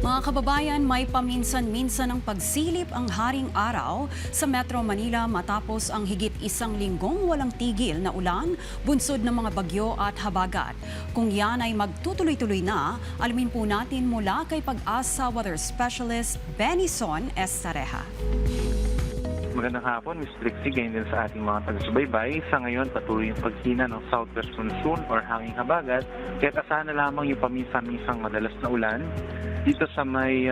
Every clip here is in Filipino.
Mga kababayan, may paminsan-minsan ng pagsilip ang haring araw sa Metro Manila matapos ang higit isang linggong walang tigil na ulan, bunsod ng mga bagyo at habagat. Kung yan ay magtutuloy-tuloy na, alamin po natin mula kay Pag-asa Weather Specialist Benison Estareja. Magandang hapon, Ms. Trixie, ganyan din sa ating mga taga-subaybay. Sa ngayon, patuloy yung paghina ng southwest monsoon or hanging habagat, kaya't asahan na lamang yung paminsan-minsang madalas na ulan dito sa may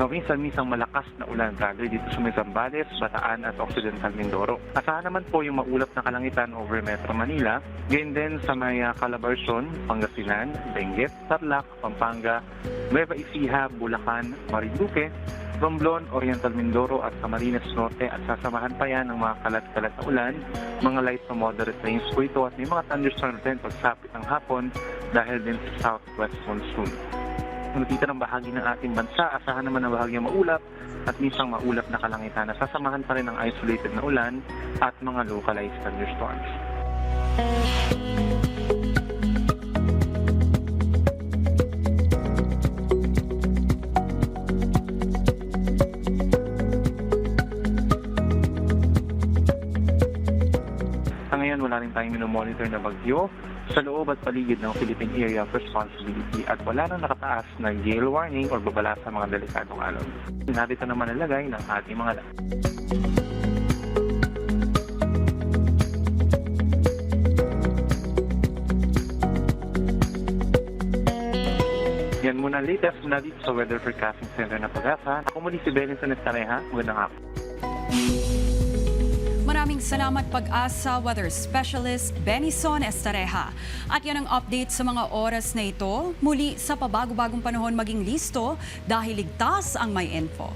paminsan-minsang malakas na ulan, lalo dito sa may Zambales, Bataan at Occidental Mindoro. Asahan naman po yung maulap na kalangitan over Metro Manila, ganyan din sa may Calabarzon, Pangasinan, Benguet, Tarlac, Pampanga, Nueva Ecija, Bulacan, Marinduque, Romblon, Oriental Mindoro at Camarines Norte at sasamahan pa yan ng mga kalat-kalat na ulan, mga light to moderate rains po ito at may mga thunderstorms din pagsapit ng hapon dahil din sa southwest monsoon. Kung nakita ng bahagi ng ating bansa, asahan naman ang bahagyang maulap at minsang maulap na kalangitan na sasamahan pa rin ng isolated na ulan at mga localized thunderstorms. Ngayon, wala rin tayong minomonitor na bagyo sa loob at paligid ng Philippine Area of Responsibility at wala nang nakataas na gale warning o babala sa mga delikadong alon. Narito naman nalagay ng ating mga Yan muna latest muna dito sa Weather Forecasting Center na Pag-asa. Ako muli si Benison Estareja. Magandang hapon. Maraming salamat Pag-asa Weather Specialist Benison Estareja. At yan ang update sa mga oras na ito. Muli sa pabago-bagong panahon maging listo dahil ligtas ang may info.